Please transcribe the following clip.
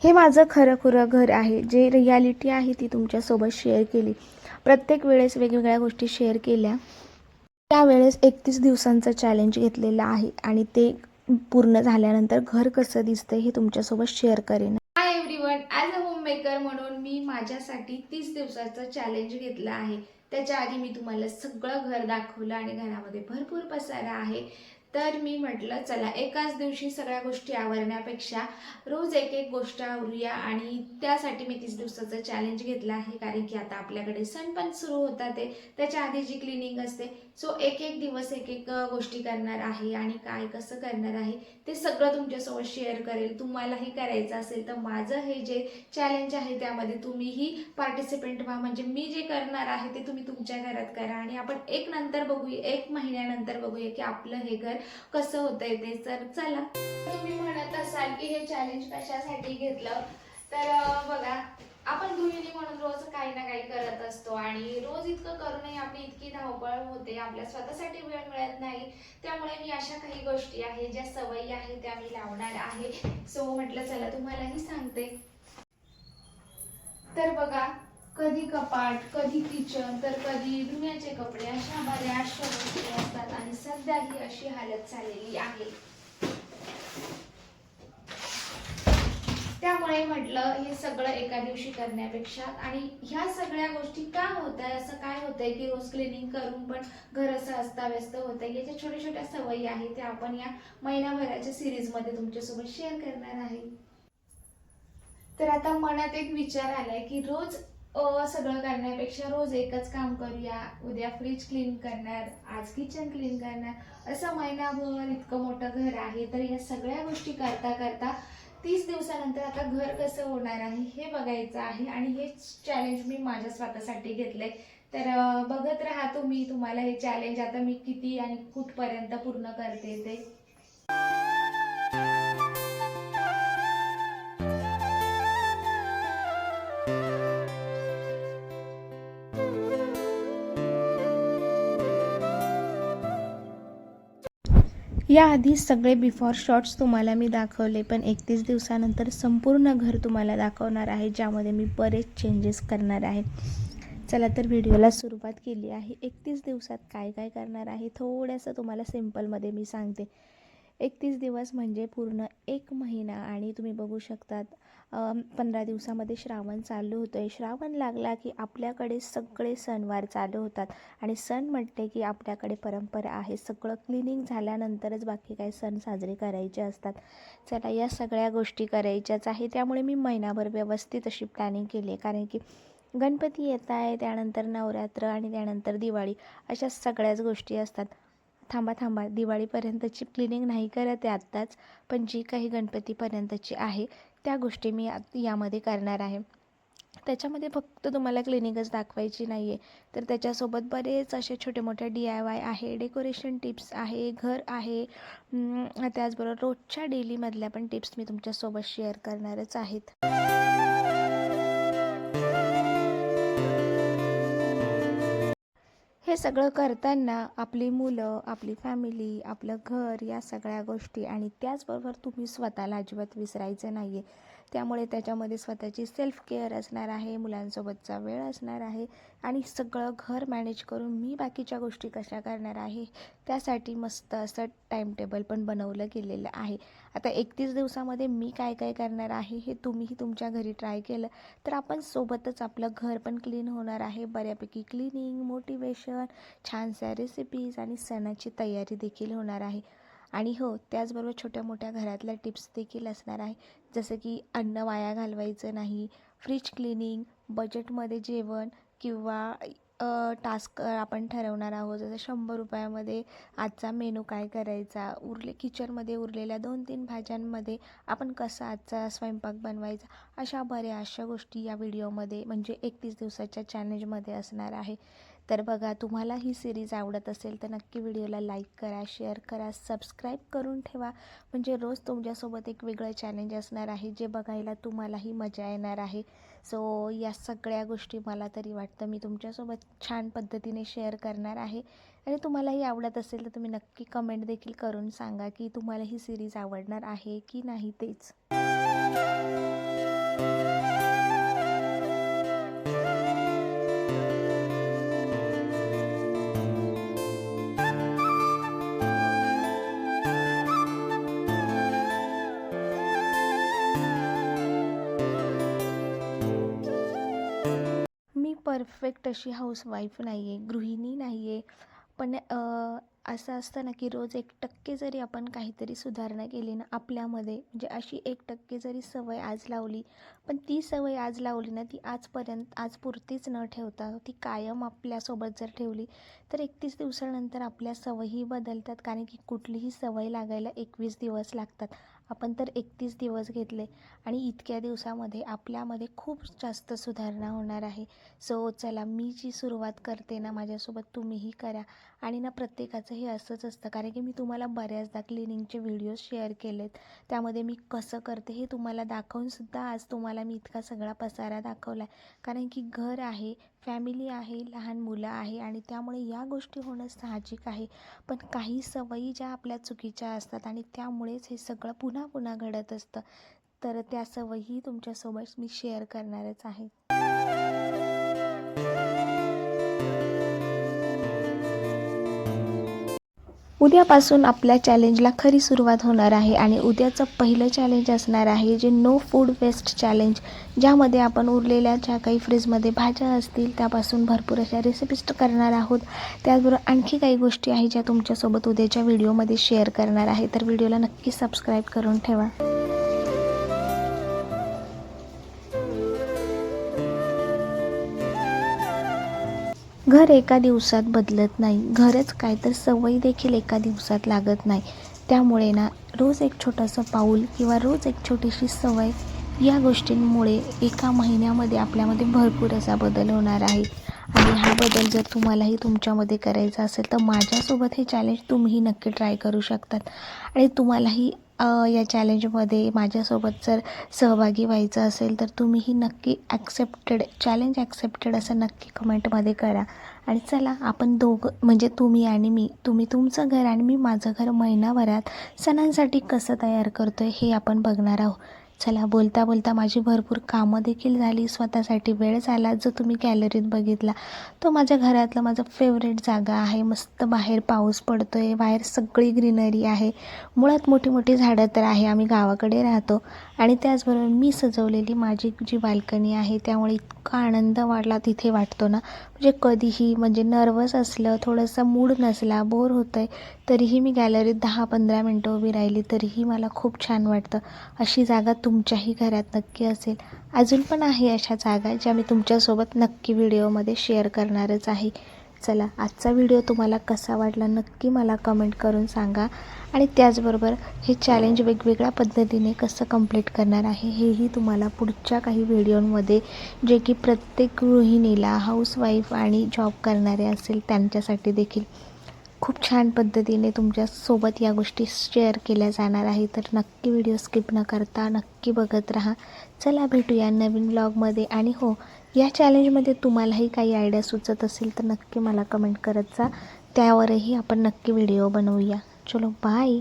हे माझं खरं-खुरं घर आहे. जे रियालिटी आहे ती तुमच्यासोबत शेअर केली. प्रत्येक वेळेस वेगवेगळ्या गोष्टी शेअर केल्या. त्यावेळेस 31 दिवसांचं चॅलेंज घेतलेलं आहे आणि ते पूर्ण झाल्यानंतर घर कसं दिसतं हे तुमच्यासोबत शेअर करेन. Hi everyone, as a homemaker म्हणून मी माझ्यासाठी 30 दिवसाचं चॅलेंज घेतलं आहे. त्याच्या आधी मी तुम्हाला सगळं घर दाखवलं आणि घरामध्ये भरपूर पसारा आहे. तर मी म्हटलं चला एकाच दिवशी सगळ्या गोष्टी आवरण्यापेक्षा रोज एक एक गोष्ट आवरूया आणि त्यासाठी मी 30 दिवसाचं चॅलेंज घेतलं आहे. कारण की आता आपल्याकडे सण पण सुरू होतात आहे. त्याच्या आधी जी क्लिनिंग असते सो एक एक दिवस एक एक गोष्टी करणार आहे आणि काय कसं करणार आहे ते सगळं तुमच्यासोबत शेअर करेल. तुम्हालाही करायचं असेल तर माझं हे जे चॅलेंज आहे त्यामध्ये तुम्हीही पार्टिसिपेंट व्हा. म्हणजे मी जे करणार आहे ते तुम्ही तुमच्या घरात करा आणि आपण एक नंतर बघूया, 1 महिन्यानंतर बघूया की आपलं हे घर कसं होतंय ते. तर चला, तुम्ही म्हणत असाल की हे चॅलेंज कशासाठी घेतलं तर बघा, आपण गृहिणी म्हणून रोज काही ना काही करत असतो आणि रोज इतकं करूनही आपली इतकी धावपळ होते, आपल्या स्वतःसाठी वेळ मिळत नाही. त्यामुळे मी अशा काही गोष्टी आहेत ज्या सवयी आहेत त्या मी लावणार आहे. सो म्हटलं चला तुम्हालाही सांगते. तर बघा, कधी कपाट, कधी किचन, तर कधी धुण्याचे कपडे, अशा बऱ्याचशा गोष्टी असतात आणि सध्या ही अशी हालत झालेली आहे. त्यामुळे म्हटलं हे सगळं एका दिवशी करण्यापेक्षा, आणि ह्या सगळ्या गोष्टी का होत आहे, असं काय होतंय की रोज क्लिनिंग करून पण घर असं अस्ताव्यस्त होतंय. याच्या छोट्या छोट्या सवयी आहेत त्या आपण या महिनाभराच्या सिरीजमध्ये तुमच्यासोबत शेअर करणार आहे. तर आता मनात एक विचार आलाय की रोज सगळं करण्यापेक्षा रोज एकच काम करूया. उद्या फ्रीज क्लीन करणार, आज किचन क्लीन करणार, असं महिनाभर इतकं मोठं घर आहे. तर या सगळ्या गोष्टी करता करता 30 दिवसानंतर आता घर कसं होणार आहे हे बघायचं आहे आणि हे चॅलेंज मी माझ्या स्वतःसाठी घेतलंय. तर बघत राहा तुम्ही, तुम्हाला हे चॅलेंज आता मी किती आणि कुठपर्यंत पूर्ण करते ते. याआधी सगळे बिफोर शॉट्स तुम्हाला मी दाखवले, पण 31 दिवसानंतर संपूर्ण घर तुम्हाला दाखवणार आहे, ज्यामध्ये मी बरेच चेंजेस करणार आहे. चला तर व्हिडिओला सुरुवात केली आहे. 31 दिवसात काय काय करणार आहे थोडंसं तुम्हाला सिम्पलमध्ये मी सांगते. 31 दिवस म्हणजे पूर्ण 1 महिना आणि तुम्ही बघू शकतात 15 दिवसामध्ये श्रावण चालू होतं आहे. श्रावण लागला की आपल्याकडे सगळे सणवार चालू होतात आणि सण म्हटले की आपल्याकडे परंपरा आहे. सगळं क्लिनिंग झाल्यानंतरच बाकी काही सण साजरे करायचे असतात. चला या सगळ्या गोष्टी करायच्याच आहे. त्यामुळे मी महिनाभर व्यवस्थित अशी प्लॅनिंग केली आहे. कारण की गणपती येत आहे, त्यानंतर नवरात्र आणि त्यानंतर दिवाळी, अशा सगळ्याच गोष्टी असतात. थांबा, दिवाळीपर्यंतची क्लिनिंग नाही करत आहे आत्ताच, पण जी काही गणपतीपर्यंतची आहे त्या गोष्टी मी यामध्ये करणार आहे. त्याच्यामध्ये फक्त तुम्हाला क्लिनिकच दाखवायची नाही आहे, तर त्याच्यासोबत बरेच असे छोटे मोठे DIY आहे, डेकोरेशन टिप्स आहे, घर आहे, त्याचबरोबर रोजच्या डेलीमधल्या पण टिप्स मी तुमच्यासोबत शेअर करणारच आहेत. हे सगळं करताना आपली मुलं, आपली फॅमिली, आपलं घर, या सगळ्या गोष्टी आणि त्याचबरोबर तुम्ही स्वतःला अजिबात विसरायचं नाही आहे. त्यामुळे त्याच्यामध्ये स्वतःची सेल्फ केअर असणार आहे, मुलांसोबतचा वेळ असणार आहे आणि सगळं घर मॅनेज करून मी बाकीच्या गोष्टी कशा करणार आहे त्यासाठी मस्त असं टाईम टेबल पण बनवलं गेलेलं आहे. आता 31 दिवसामध्ये मी काय काय करणार आहे हे तुम्हीही तुमच्या घरी ट्राय केलं तर आपण सोबतच आपलं घर पण क्लीन होणार आहे. बऱ्यापैकी क्लिनिंग, मोटिवेशन, छानशा रेसिपीज आणि सणाची तयारी देखील होणार आहे. आणि हो, त्याचबरोबर छोट्या मोठ्या घरातल्या टिप्स देखील असणार आहे. जसं की अन्न वाया घालवायचं नाही, फ्रीज क्लिनिंग, बजेटमध्ये जेवण किंवा टास्क आपण ठरवणार आहोत. जसं 100 रुपयामध्ये आजचा मेनू काय करायचा, किचनमध्ये उरलेल्या 2-3 भाज्यांमध्ये आपण कसा आजचा स्वयंपाक बनवायचा, अशा बऱ्याचशा गोष्टी या व्हिडिओमध्ये म्हणजे 31 दिवसाच्या चॅलेंजमध्ये असणार आहे. तर बघा, तुम्हाला ही सिरीज आवडत असेल तर नक्की व्हिडिओला लाईक करा, शेअर करा, सबस्क्राईब करून ठेवा. म्हणजे रोज तुमच्यासोबत एक वेगळं चॅलेंज असणार आहे जे बघायला तुम्हालाही मजा येणार आहे. सो या सगळ्या गोष्टी मला तरी वाटतं मी तुमच्यासोबत छान पद्धतीने शेअर करणार आहे आणि तुम्हालाही आवडत असेल तर तुम्ही नक्की कमेंट देखील करून सांगा की तुम्हाला ही सिरीज आवडणार आहे की नाही तेच. मी परफेक्ट अशी हाऊसवाईफ नाही आहे, गृहिणी नाही आहे. पण असं असतं ना की रोज 1% जरी आपण काहीतरी सुधारणा केली ना आपल्यामध्ये, म्हणजे अशी 1% जरी सवय आज लावली, पण ती सवय आज लावली ना ती आजपुरतीच न ठेवता ती कायम आपल्यासोबत जर ठेवली तर 31 दिवसानंतर आपल्या सवयी बदलतात. कारण की कुठलीही सवय लागायला 21 दिवस लागतात. आपण तर 31 दिवस घेतले आणि इतक्या दिवसामध्ये आपल्यामध्ये खूप जास्त सुधारणा होणार आहे. सो चला, मी जी सुरुवात करते ना माझ्यासोबत तुम्हीही करा. आणि ना प्रत्येकाचं हे असंच असतं, कारण की मी तुम्हाला बऱ्याचदा क्लिनिंगचे व्हिडिओज शेअर केलेत. त्यामध्ये मी कसं करते हे तुम्हाला दाखवूनसुद्धा आज तुम्हाला मी इतका सगळा पसारा दाखवला आहे. कारण की घर आहे, फॅमिली आहे, लहान मुलं आहे आणि त्यामुळे या गोष्टी होणं साहजिक आहे. पण काही सवयी ज्या आपल्या चुकीच्या असतात आणि त्यामुळेच हे सगळं पुन्हा पुन्हा घडत असतं. तर त्या सवयी तुमच्यासोबत मी शेअर करणारच आहे. उद्यापासून आपल्या चॅलेंजला खरी सुरुवात होणार आहे आणि उद्याचं पहिलं चॅलेंज असणार आहे जे नो फूड वेस्ट चॅलेंज, ज्यामध्ये आपण उरलेल्या ज्या काही फ्रीजमध्ये भाज्या असतील त्यापासून भरपूर अशा रेसिपीज करणार आहोत. त्याचबरोबर आणखी काही गोष्टी आहेत ज्या तुमच्यासोबत उद्याच्या व्हिडिओमध्ये शेअर करणार आहे. तर व्हिडिओला नक्की सबस्क्राईब करून ठेवा. घर एका दिवसात बदलत नाही, घरच काय तर सवयी देखील एका दिवसात लागत नाही. त्यामुळे ना रोज एक छोटंसं पाऊल किंवा रोज एक छोटीशी सवय, या गोष्टींमुळे एका महिन्यामध्ये आपल्यामध्ये भरपूर असा बदल होणार आहे. आणि हा बदल जर तुम्हालाही तुमच्यामध्ये करायचा असेल तर माझ्यासोबत हे चॅलेंज तुम्हीही नक्की ट्राय करू शकतात. आणि तुम्हालाही या चॅलेंजमध्ये माझ्यासोबत जर सहभागी व्हायचं असेल तर तुम्हीही नक्की चॅलेंज ॲक्सेप्टेड असं नक्की कमेंटमध्ये करा. आणि चला, आपण दोघं म्हणजे तुम्ही आणि मी, तुम्ही तुमचं घर आणि मी माझं घर महिनाभरात सणांसाठी कसं तयार करतो आहे हे आपण बघणार आहोत. चला, बोलता बोलता माझी भरपूर कामं देखील झाली, स्वतःसाठी वेळ झाला. जो तुम्ही गॅलरीत बघितला तो माझ्या घरातला माझा फेवरेट जागा आहे. मस्त बाहेर पाऊस पडतो आहे, बाहेर सगळी ग्रीनरी आहे. मुळात मोठी मोठी झाडं तर आहे, आम्ही गावाकडे राहतो. आणि त्याचबरोबर मी सजवलेली माझी जी बाल्कनी आहे, त्यामुळे इतका आनंद वाटला तिथे वाटतो ना, म्हणजे कधीही म्हणजे नर्वस असलं, थोडासा मूड नसला, बोर होतं आहे, तरीही मी गॅलरीत 10-15 मिनटं उभी राहिली तरीही मला खूप छान वाटतं. अशी जागा तुमच्याही घरात नक्की असेल. अजून पण आहे अशा जागा ज्या मी तुमच्यासोबत नक्की व्हिडिओमध्ये शेअर करणारच आहे. चला, आजचा व्हिडिओ तुम्हाला कसा वाटला नक्की मला कमेंट करून सांगा. आणि त्याचबरोबर हे चॅलेंज वेगवेगळ्या पद्धतीने कसं कंप्लीट करणार आहे हेही तुम्हाला पुढच्या काही व्हिडिओमध्ये, जे की प्रत्येक गृहिणीला, हाऊसवाईफ आणि जॉब करणारे असेल त्यांच्यासाठी देखील खूप छान पद्धतीने तुमच्यासोबत या गोष्टी शेअर केल्या जाणार आहे. तर नक्की व्हिडिओ स्किप न करता नक्की बघत राहा. चला, भेटूया नवीन व्लॉगमध्ये. आणि हो, या चॅलेंजमध्ये तुम्हालाही काही आयडिया सुचत असेल तर नक्की मला कमेंट करत जा. त्यावरही आपण नक्की व्हिडिओ बनवूया. चलो, बाय.